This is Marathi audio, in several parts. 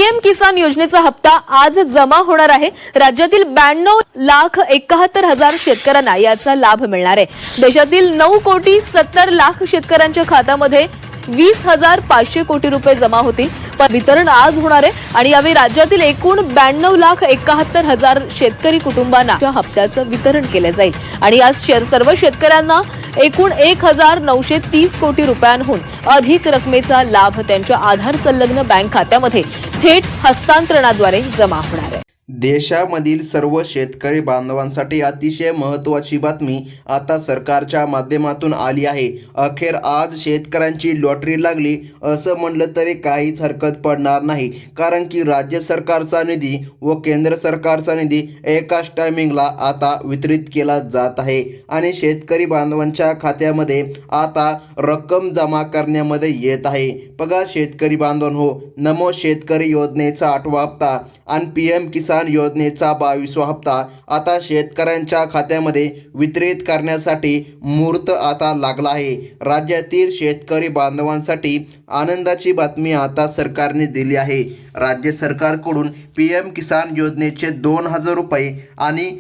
पीएम किसान योजनेचा हप्ता आज जमा होणार आहे। राज्यातील 92,71,000 शेतकऱ्यांना याचा लाभ मिळणार आहे। देशातील 9,70,00,000 शेतकऱ्यांच्या खात्यामध्ये 20,500 कोटी रुपये जमा होतील। पण वितरण आज होणार आहे आणि यावेळी राज्यातील एकूण 92,71,000 शेतकरी कुटुंबांना हप्त्याचं वितरण केलं जाईल आणि आज सर्व शेतकऱ्यांना एकूण 1,930 कोटी रुपयांहून अधिक रकमेचा लाभ त्यांच्या आधार संलग्न बँक खात्यामध्ये थेट हस्तांतरणाद्वारे जमा होणार आहे। देशामधील सर्व शेतकरी बांधवांसाठी अतिशय महत्त्वाची बातमी आता सरकारच्या माध्यमातून आली आहे। अखेर आज शेतकऱ्यांची लॉटरी लागली असं म्हणलं तरी काहीच हरकत पडणार नाही, कारण की राज्य सरकारचा निधी व केंद्र सरकारचा निधी एकाच टायमिंगला आता वितरित केला जात आहे आणि शेतकरी बांधवांच्या खात्यामध्ये आता रक्कम जमा करण्यामध्ये येत आहे। बघा शेतकरी बांधवांनो, नमो शेतकरी योजनेचा 8वा हप्ता आणि पीएम किसान योजनेचा 22वा हप्ता आता शेतकऱ्यांच्या खात्यामध्ये वितरित करण्यासाठी मुहूर्त आता लागला आहे। राज्यातील शेतकरी बांधवांसाठी आनंदाची बातमी आता सरकारने दिली आहे। राज्य सरकारकडून पीएम किसान योजनेचे 2,000 रुपये आणि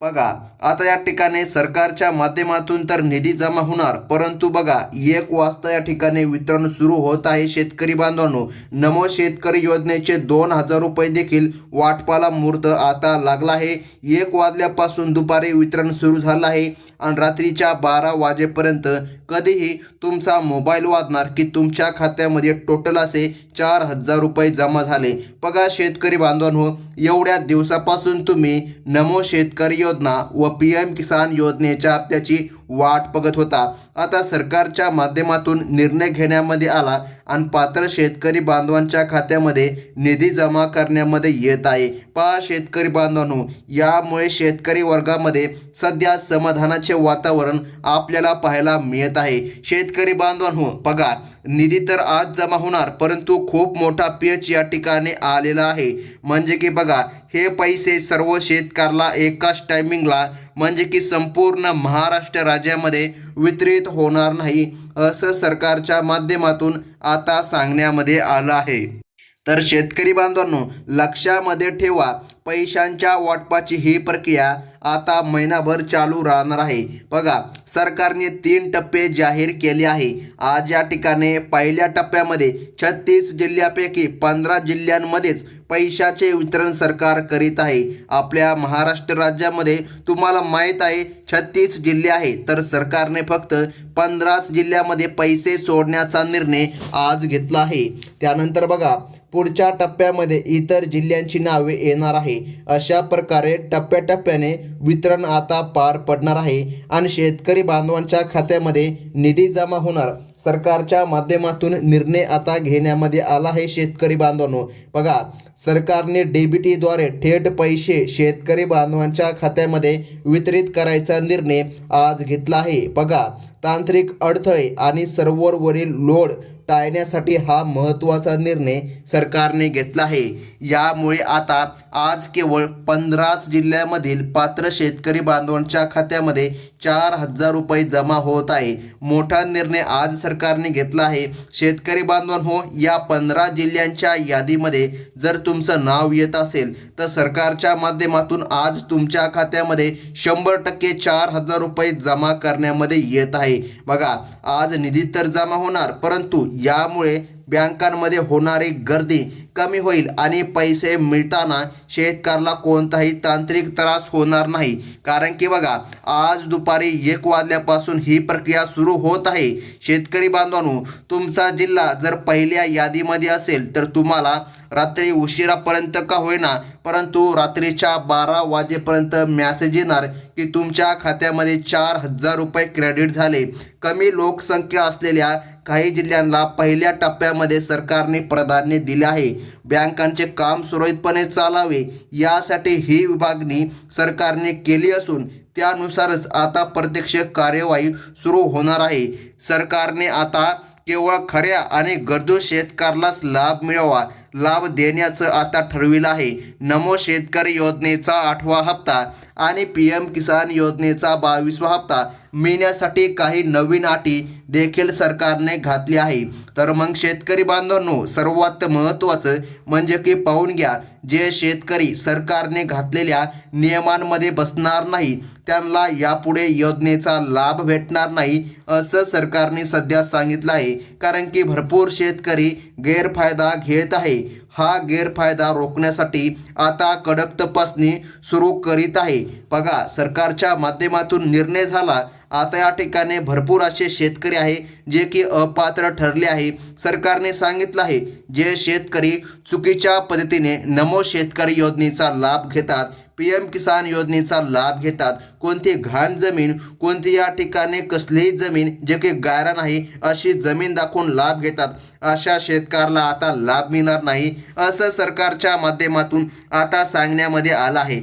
बघा आता या ठिकाणी सरकारच्या माध्यमातून तर निधी जमा होणार, परंतु बघा 1 वाजता या ठिकाणी वितरण सुरू होत आहे। शेतकरी बांधवांनो, नमो शेतकरी योजनेचे 2,000 रुपये देखील वाटपाला मुहूर्त आता लागला आहे। 1 वाजल्यापासून दुपारी वितरण सुरू झालं आहे आणि रात्रीच्या 12 वाजेपर्यंत कधीही तुमचा मोबाईल वाजणार की तुमच्या खात्यामध्ये टोटल असे 4,000 रुपये जमा झाले। बघा शेतकरी बांधवांनो, एवढ्या दिवसापासून तुम्ही नमो शेतकरी योजना व पीएम किसान योजनेच्या हप्त्याची वाट बघत होता। आता सरकारच्या माध्यमातून निर्णय घेण्यामध्ये आला आणि पात्र शेतकरी बांधवांच्या खात्यामध्ये निधी जमा करण्यामध्ये येत आहे। पहा शेतकरी बांधवांनो, यामुळे शेतकरी वर्गामध्ये सध्या समाधानाचे वातावरण आपल्याला पाहायला मिळत आहे। शेतकरी बांधवांनो, बघा निधी तर आज जमा होणार, परंतु खूप मोठा पेच या ठिकाणी आलेला आहे। म्हणजे की बघा हे पैसे सर्व शेतकऱ्याला एकाच टायमिंगला म्हणजे की संपूर्ण महाराष्ट्र राज्यामध्ये वितरित होणार नाही असं सरकारच्या माध्यमातून आता सांगण्यामध्ये आलं आहे। तर शेतकरी बांधवांनो, लक्षामध्ये ठेवा, पैशांच्या वाटपाची ही प्रक्रिया आता महिनाभर चालू राहणार आहे। बघा सरकारने 3 टप्पे जाहीर केले आहे। आज या ठिकाणी पहिल्या टप्प्यामध्ये 36 जिल्ह्यापैकी 15 जिल्ह्यांमध्येच पैशाचे वितरण सरकार करीत आहे। आपल्या महाराष्ट्र राज्यामध्ये तुम्हाला माहीत आहे 36 जिल्हे आहे, तर सरकारने फक्त 15 जिल्ह्यामध्ये पैसे सोडण्याचा निर्णय आज घेतला आहे। त्यानंतर बघा पुढच्या टप्प्यामध्ये इतर जिल्ह्यांची नावे येणार आहे। अशा प्रकारे टप्प्याटप्प्याने वितरण आता पार पडणार आहे आणि शेतकरी बांधवांच्या खात्यामध्ये निधी जमा होणार। सरकारच्या माध्यमातून निर्णय आता घेण्यामध्ये आला आहे। शेतकरी बांधवांनो, बघा सरकारने डीबीटीद्वारे थेट पैसे शेतकरी बांधवांच्या खात्यामध्ये वितरित करायचा निर्णय आज घेतला आहे। बघा तांत्रिक अडथळे आणि सर्व्हरवरील लोड टाळण्यासाठी हा महत्त्वाचा निर्णय सरकारने घेतला आहे। यामुळे आता आज केवळ 15 जिल्ह्यामधील पात्र शेतकरी बांधवांच्या खात्यामध्ये 4,000 रुपये जमा होत आहे। मोठा निर्णय आज सरकारने घेतला आहे। शेतकरी बांधवांनो, या 15 जिल्ह्यांच्या यादीमध्ये जर तुमचं नाव येत असेल तर सरकारच्या माध्यमातून आज तुमच्या खात्यामध्ये 100% 4,000 रुपये जमा करण्यामध्ये येत आहे। बघा आज निधी तर जमा होणार, परंतु यामुळे बँकांमध्ये होणारी गर्दी कमी होईल आणि पैसे मिळताना शेतकऱ्याला कोणताही तांत्रिक त्रास होणार नाही, कारण की बघा आज दुपारी 1 वाजल्यापासून ही प्रक्रिया सुरू होत आहे। शेतकरी बांधवांनो, तुमचा जिल्हा जर पहिल्या यादीमध्ये असेल तर तुम्हाला रात्री उशिरापर्यंत का होईना, परंतु रात्रीच्या 12 वाजेपर्यंत मेसेज येणार की तुमच्या खात्यामध्ये 4,000 रुपये क्रेडिट झाले। कमी लोकसंख्या असलेल्या काही जिल्ह्यांना पहिल्या टप्प्यामध्ये सरकारने प्राधान्य दिले आहे। बँकांचे काम सुरळीतपणे चालावे यासाठी ही विभागणी सरकारने केली असून त्यानुसारच आता प्रत्यक्ष कार्यवाही सुरू होणार आहे। सरकारने आता केवळ खऱ्या आणि गरजू शेतकऱ्यालाच लाभ देण्याचं आता ठरविलं आहे। नमो शेतकरी योजनेचा 8वा हप्ता आणि पीएम किसान योजनेचा 22वा हप्ता मिळण्यासाठी काही नवीन अटी देखील सरकारने घातली आहे। तर मग शेतकरी बांधवांनो, सर्वात महत्त्वाचं म्हणजे की पाहून घ्या, जे शेतकरी सरकारने घातलेल्या नियमांमध्ये बसणार नाही त्यांना यापुढे योजनेचा लाभ भेटणार नाही असं सरकारने सध्या सांगितलं आहे. कारण की भरपूर शेतकरी गैरफायदा घेत आहे. हा गैरफायदा रोखण्यासाठी आता कडक तपासणी सुरू करीत आहे. बघा, सरकारच्या माध्यमातून निर्णय झाला. आता या ठिकाणी भरपूर असे शेतकरी आहे जे की अपात्र ठरले आहे. सरकारने सांगितलं आहे, जे शेतकरी चुकीच्या पद्धतीने नमो शेतकरी योजनेचा लाभ घेतात, PM किसान योजनेचा लाभ घेतात, कोणती घाण जमीन, कोणती या ठिकाणी कसलीही जमीन जे की गायरान आहे अशी जमीन दाखवून लाभ घेतात, अशा शेतकऱ्याला आता लाभ मिळणार नाही असं सरकारच्या माध्यमातून आता सांगण्यामध्ये आलं आहे.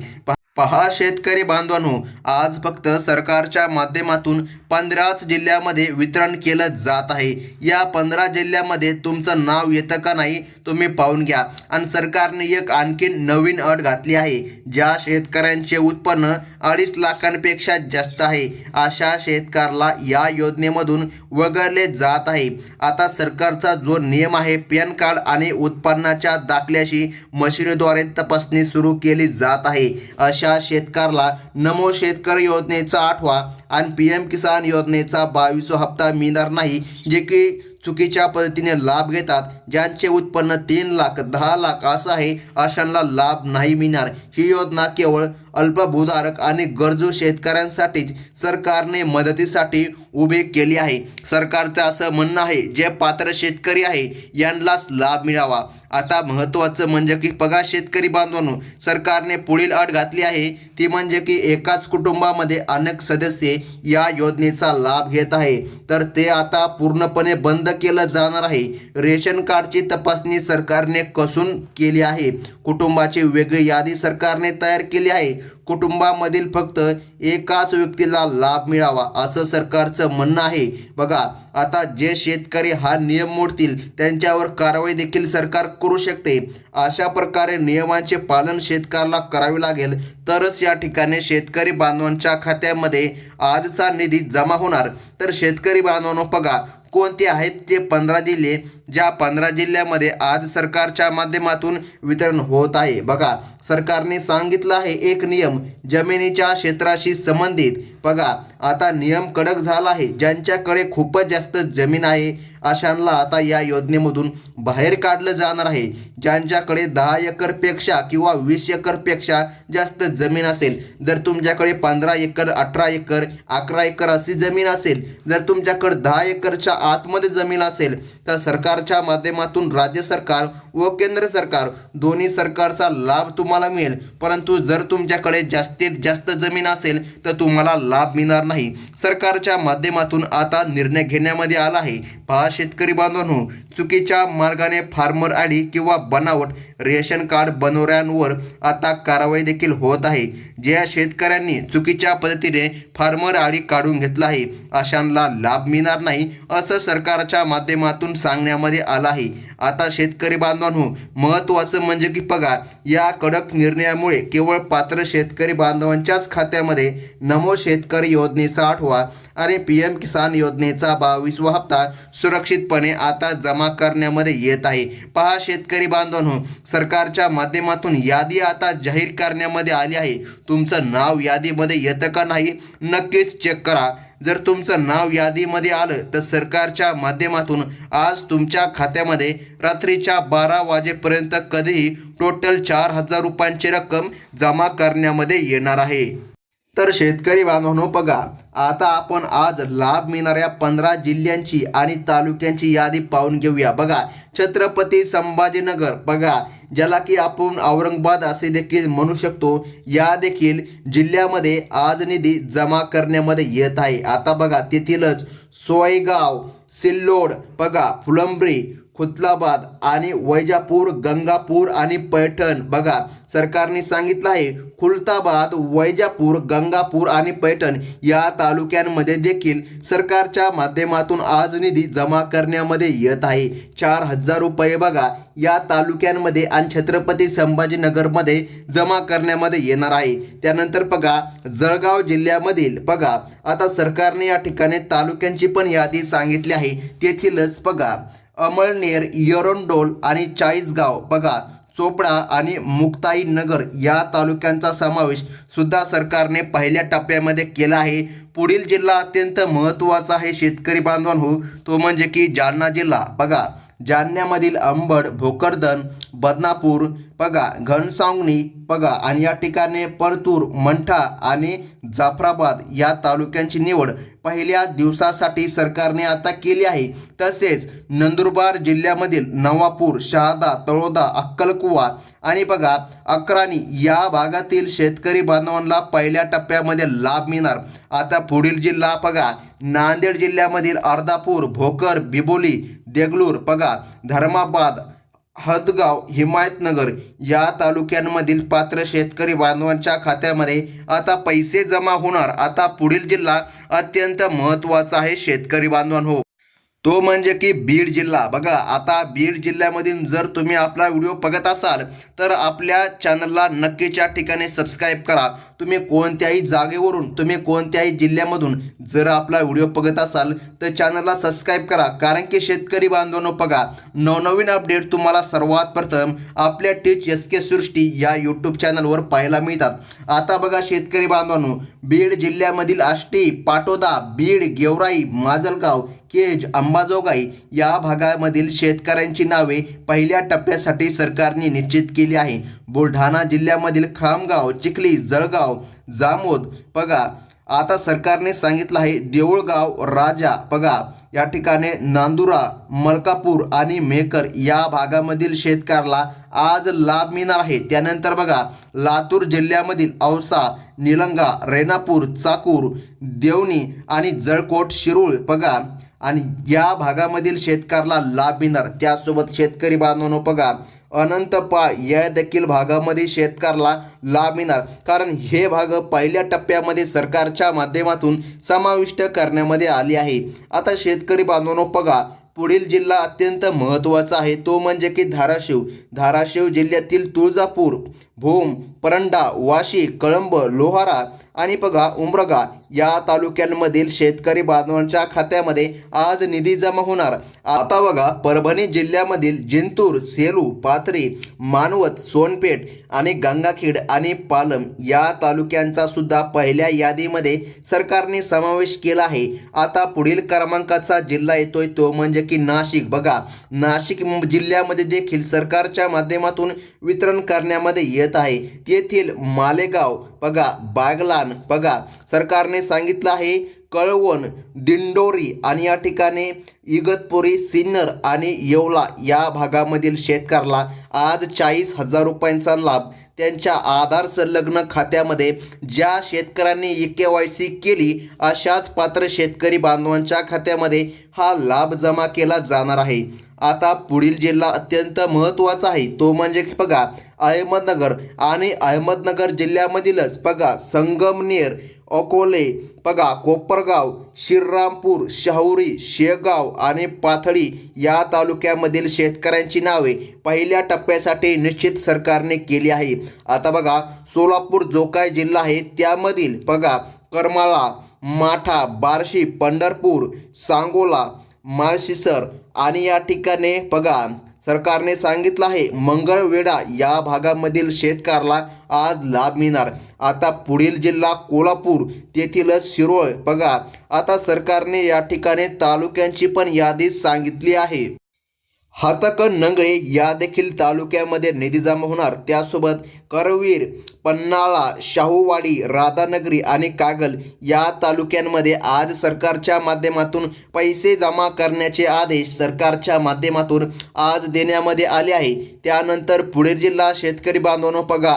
पहा शेतकरी बांधवांनो, आज फक्त सरकारच्या माध्यमातून 15 जिल्ह्यामध्ये वितरण केलं जात आहे. या 15 जिल्ह्यामध्ये तुमचं नाव येतं का नाही तुम्ही पाहून घ्या. आणि सरकारने एक आणखीन नवीन अट घातली आहे. ज्या शेतकऱ्यांचे उत्पन्न 2.5 लाखांपेक्षा जास्त आहे अशा शेतकऱ्याला या योजनेमधून वगळले जात आहे. आता सरकारचा जो नियम आहे, पॅन कार्ड आणि उत्पन्नाच्या दाखल्याशी मशिनीद्वारे तपासणी सुरू केली जात आहे. अशा शेतकऱ्याला नमो शेतकरी योजनेचा 8वा आणि PM किसान योजनेचा 22वा हप्ता मिळणार नाही. जे की चुकीच्या पद्धतीने लाभ घेतात, ज्यांचे उत्पन्न 3 लाख 10 लाख असं आहे अशांना लाभ नाही मिळणार. ही योजना केवळ अल्पभूधारक आणि गरजू शेतकऱ्यांसाठीच सरकारने मदतीसाठी उभी केली आहे. सरकारचं असं म्हणणं आहे, जे पात्र शेतकरी आहे यांनाच लाभ मिळावा. आता महत्त्वाचं म्हणजे की बघा शेतकरी बांधवांनो, सरकारने पुढील अट घातली आहे, ती म्हणजे की एकाच कुटुंबामध्ये अनेक सदस्य या योजनेचा लाभ घेत आहे तर ते आता पूर्णपणे बंद केलं जाणार आहे. रेशन कार्डची तपासणी सरकारने कसून केली आहे. कुटुंबाची वेगळी यादी सरकारने तयार केली आहे. कुटुंबामधील फक्त एकाच व्यक्तीला लाभ मिळावा असं सरकारचं म्हणणं आहे. बघा, आता जे शेतकरी हा नियम मोडतील त्यांच्यावर कारवाई देखील सरकार करू शकते. अशा प्रकारे नियमांचे पालन शेतकऱ्याला करावे लागेल तरच या ठिकाणी शेतकरी बांधवांच्या खात्यामध्ये आजचा निधी जमा होणार. तर शेतकरी बांधवांनो, बघा कोणते आहेत ते 15 जिल्हे, ज्या 15 जिल्ह्यामध्ये आज सरकारच्या माध्यमातून वितरण होत आहे. बघा, सरकारने सांगितलं आहे एक नियम जमिनीच्या क्षेत्राशी संबंधित. बघा, आता नियम कडक झाला आहे. ज्यांच्याकडे खूपच जास्त जमीन आहे अशांना आता या योजनेमधून बाहेर काढलं जाणार आहे. ज्यांच्याकडे 10 एकरपेक्षा किंवा 20 एकरपेक्षा जास्त जमीन असेल, जर तुमच्याकडे 15 एकर 18 एकर 11 एकर अशी जमीन असेल, जर तुमच्याकडे 10 एकरच्या आतमध्ये जमीन असेल तर सरकारच्या माध्यमातून राज्य सरकार व केंद्र सरकार दोन्ही सरकारचा लाभ तुम्हाला मिळेल. परंतु जर तुमच्याकडे जास्तीत जास्त जमीन असेल तर तुम्हाला लाभ मिळणार नाही. सरकारच्या माध्यमातून आता निर्णय घेण्यामध्ये आला आहे. पहा शेतकरी बांधवांनो, चुकीच्या मार्गाने फार्मर आयडी किंवा बनावट रेशन कार्ड बनवणाऱ्यांवर आता कारवाई देखील होत आहे. ज्या शेतकऱ्यांनी चुकीच्या पद्धतीने फार्मर आयडी काढून घेतला आहे अशांना लाभ मिळणार नाही असं सरकारच्या माध्यमातून सांगण्यामध्ये आलं आहे. आता शेतकरी बांधवांनो, महत्त्वाचं म्हणजे की बघा, या कडक निर्णयामुळे केवळ पात्र शेतकरी बांधवांच्याच खात्यामध्ये नमो शेतकरी योजनेचा 8वा आणि PM किसान योजनेचा 22वा हप्ता सुरक्षितपणे आता जमा करण्यामध्ये येत आहे. पहा शेतकरी बांधवांनो, सरकारच्या माध्यमातून यादी आता जाहीर करण्यामध्ये आली आहे. तुमचं नाव यादीमध्ये येतं का नाही नक्कीच चेक करा. जर तुमचं नाव यादीमध्ये आलं तर सरकारच्या माध्यमातून आज तुमच्या खात्यामध्ये रात्रीच्या 12 वाजेपर्यंत कधीही टोटल 4,000 रुपयांची रक्कम जमा करण्यामध्ये येणार आहे. तर शेतकरी बांधवांनो, बघा आता आपण आज लाभ मिळणाऱ्या 15 जिल्ह्यांची आणि तालुक्यांची यादी पाहून घेऊया. बघा, छत्रपती संभाजीनगर, बघा ज्याला की आपण औरंगाबाद असे देखील म्हणू शकतो, या देखील जिल्ह्यामध्ये आज निधी जमा करण्यामध्ये येत आहे. आता बघा, तेथीलच सोयगाव, सिल्लोड, बघा फुलंब्री, खुलताबाद आणि वैजापूर, गंगापूर आणि पैठण. बघा, सरकारने सांगितलं आहे खुलताबाद, वैजापूर, गंगापूर आणि पैठण या तालुक्यांमध्ये देखील सरकारच्या माध्यमातून आज निधी जमा करण्यामध्ये येत आहे. 4,000 रुपये बघा या तालुक्यांमध्ये आणि छत्रपती संभाजीनगरमध्ये जमा करण्यामध्ये येणार आहे. त्यानंतर बघा जळगाव जिल्ह्यामधील, बघा आता सरकारने या ठिकाणी तालुक्यांची पण यादी सांगितली आहे. तेथीलच बघा अमळनेर, एरंडोल आणि चाळीसगाव बघा चोपडा आणि मुक्ताई नगर या तालुक्यांचा समावेश सुद्धा सरकारने पहिल्या टप्प्यामध्ये केला आहे. पुढील जिल्हा अत्यंत महत्त्वाचा आहे शेतकरी बांधवांनो, तो म्हणजे की जालना जिल्हा. बघा जालन्यामधील अंबड, भोकरदन, बदनापूर बघा घनसावंगी बघा आणि या ठिकाणी परतूर, मंठा आणि जाफराबाद या तालुक्यांची निवड पहिल्या दिवसासाठी सरकारने आता केली आहे. तसेच नंदुरबार जिल्ह्यामधील नवापूर, शहादा, तळोदा, अक्कलकुवा आणि बघा अक्राणी या भागातील शेतकरी बांधवांना पहिल्या टप्प्यामध्ये लाभ मिळणार. आता पुढील जिल्हा बघा नांदेड जिल्ह्यामधील अर्धापूर, भोकर, बिबोली, देगलूर बघा धर्माबाद, हदगाव, हिमायतनगर या तालुक्यांमधील पात्र शेतकरी बांधवांच्या खात्यामध्ये आता पैसे जमा होणार. आता पुढील जिल्हा अत्यंत महत्त्वाचा आहे शेतकरी बांधवांनो, तो म्हणजे की बीड जिल्हा. बघा आता बीड जिल्ह्यामधून जर तुम्ही आपला व्हिडिओ बघत असाल तर आपल्या चॅनलला नक्कीच्या ठिकाणी सबस्क्राईब करा. तुम्ही कोणत्याही जागेवरून, तुम्ही कोणत्याही जिल्ह्यामधून जर आपला व्हिडिओ बघत असाल तर चॅनलला सबस्क्राईब करा. कारण की शेतकरी बांधवांनो बघा नवनवीन अपडेट तुम्हाला सर्वात प्रथम आपल्या टीच SK सृष्टी या यूट्यूब चॅनलवर पाहायला मिळतात. आता बघा शेतकरी बांधवांनो बीड जिल्ह्यामधील आष्टी, पाटोदा, बीड, गेवराई, माजलगाव, केज, अंबाजोगाई या भागामधील शेतकऱ्यांची नावे पहिल्या टप्प्यासाठी सरकारने निश्चित केली आहे. बुलढाणा जिल्ह्यामधील खामगाव, चिखली, जळगाव, जामोद बघा आता सरकारने सांगितलं आहे. देऊळगाव, राजा बघा या ठिकाणी नांदुरा, मलकापूर आणि मेहकर या भागामधील शेतकऱ्याला आज लाभ मिळणार आहे. त्यानंतर बघा लातूर जिल्ह्यामधील औसा, निलंगा, रेणापूर, चाकूर, देवणी आणि जळकोट, शिरूळ बघा आणि या भागामधील शेतकऱ्याला लाभ मिळणार. त्यासोबत शेतकरी बांधवांनो बघा अनंतपाळ या देखील भागामध्ये शेतकऱ्याला लाभ मिळणार. कारण हे भाग पहिल्या टप्प्यामध्ये सरकारच्या माध्यमातून समाविष्ट करण्यामध्ये आली आहे. आता शेतकरी बांधवांनो बघा पुढील जिल्हा अत्यंत महत्त्वाचा आहे, तो म्हणजे की धाराशिव. धाराशिव जिल्ह्यातील तुळजापूर, भूम, परंडा, वाशी, कळंब, लोहारा आणि बघा उमरगा या तालुक्यांमधील शेतकरी बांधवांच्या खात्यामध्ये आज निधी जमा होणार. आता बघा परभणी जिल्ह्यामधील जिंतूर, सेलू, पाथरी, मानवत, सोनपेठ आणि गंगाखेड आणि पालम या तालुक्यांचा सुद्धा पहिल्या यादीमध्ये सरकारने समावेश केला आहे. आता पुढील क्रमांकाचा जिल्हा येतोय तो म्हणजे की नाशिक. बघा नाशिक जिल्ह्यामध्ये देखील सरकारच्या माध्यमातून वितरण करण्यामध्ये येत आहे. तेथील मालेगाव बघा, बागलाण बघा सरकारने सांगितलं आहे. कळवण, दिंडोरी आणि या ठिकाणी इगतपुरी, सिन्नर आणि येवला या भागामधील शेतकऱ्याला आज 40,000 रुपयांचा लाभ त्यांच्या आधार संलग्न खात्यामध्ये ज्या शेतकऱ्यांनी KYC केली अशाच पात्र शेतकरी बांधवांच्या खात्यामध्ये हा लाभ जमा केला जाणार आहे. आता पुढील जिल्हा अत्यंत महत्त्वाचा आहे, तो म्हणजे बघा अहमदनगर आणि अहमदनगर जिल्ह्यामधीलच बघा संगमनेर, अकोले बघा कोपरगाव, श्रीरामपूर, शाहुरी, शेगाव आणि पाथडी या तालुक्यामधील शेतकऱ्यांची नावे पहिल्या टप्प्यासाठी निश्चित सरकारने केली आहे. आता बघा सोलापूर जो काय जिल्हा आहे त्यामधील बघा करमाळा, माठा, बार्शी, पंढरपूर, सांगोला, माळशिरस आणि या ठिकाणी बघा सरकारने सांगितलं आहे मंगळवेढा या भागामधील शेतकऱ्याला आज लाभ मिळणार. आता पुढील जिल्हा कोल्हापूर तेथीलच शिरोळ बघा आता सरकारने या ठिकाणी तालुक्यांची पण यादी सांगितली आहे. हातकणंगले या देखील तालुक्यामध्ये निधी जमा होणार. त्यासोबत करवीर, पन्हाळा, शाहूवाडी, राधानगरी आणि कागल या तालुक्यांमध्ये आज सरकारच्या माध्यमातून पैसे जमा करण्याचे आदेश सरकारच्या माध्यमातून आज देण्यामध्ये आले आहे. त्यानंतर पुढील जिल्हा शेतकरी बांधवांनो बघा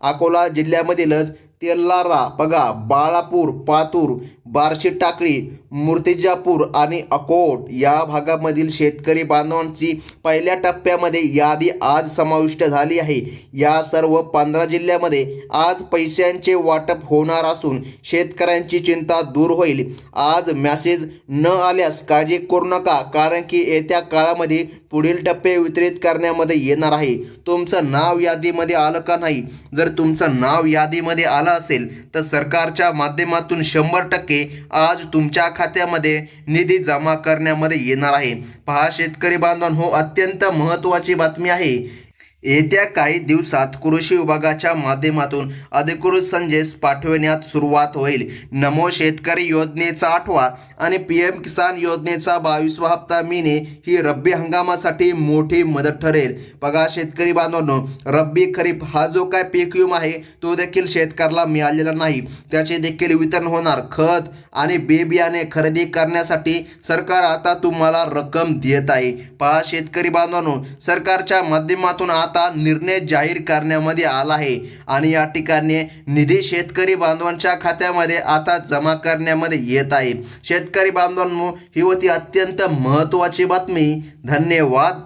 अकोला जिल्ह्यामधीलच तेल्लारा बघा बाळापूर, पातूर, बार्शी टाकळी, मूर्तिजापूर आणि अकोट या भागामधील शेतकरी बांधवांची पहिल्या टप्प्यामध्ये यादी आज समाविष्ट झाली आहे. या सर्व 15 जिल्ह्यामध्ये आज पैशांचे वाटप होणार असून शेतकऱ्यांची चिंता दूर होईल. आज मेसेज न आल्यास काळजी करू नका, कारण की येत्या काळामध्ये पुढील टप्पे वितरित करण्यामध्ये येणार आहे. तुमचं नाव यादीमध्ये आलं का नाही? जर तुमचं नाव यादीमध्ये आलं असेल तर सरकारच्या माध्यमातून 100% आज तुमच्या खात्यामध्ये निधी जमा करण्यामध्ये येणार आहे. पहा शेतकरी बांधवांनो, अत्यंत महत्त्वाची बातमी आहे. येत्या काही दिवसात कृषी विभागाच्या माध्यमातून अधिकृत संदेश पाठवण्यात सुरुवात होईल. नमो शेतकरी योजनेचा 8वा आणि PM किसान योजनेचा 22वा हप्ता मिळणे ही रब्बी हंगामासाठी मोठी मदत ठरेल. बघा शेतकरी बांधवांनो, रब्बी खरीप हा जो काय पीक विमा आहे तो देखील शेतकऱ्याला मिळालेला नाही. त्याचे देखील वितरण होणार. खत आणि बी बियाणे खरेदी करण्यासाठी सरकार आता तुम्हाला रक्कम देत आहे. पहा शेतकरी बांधवांनो, सरकारच्या माध्यमातून आता निर्णय जाहीर करण्यामध्ये आला आहे आणि या ठिकाणी निधी शेतकरी बांधवांच्या खात्यामध्ये आता जमा करण्यामध्ये येत आहे. शेतकरी बांधवांनो, ही होती अत्यंत महत्त्वाची बातमी. धन्यवाद.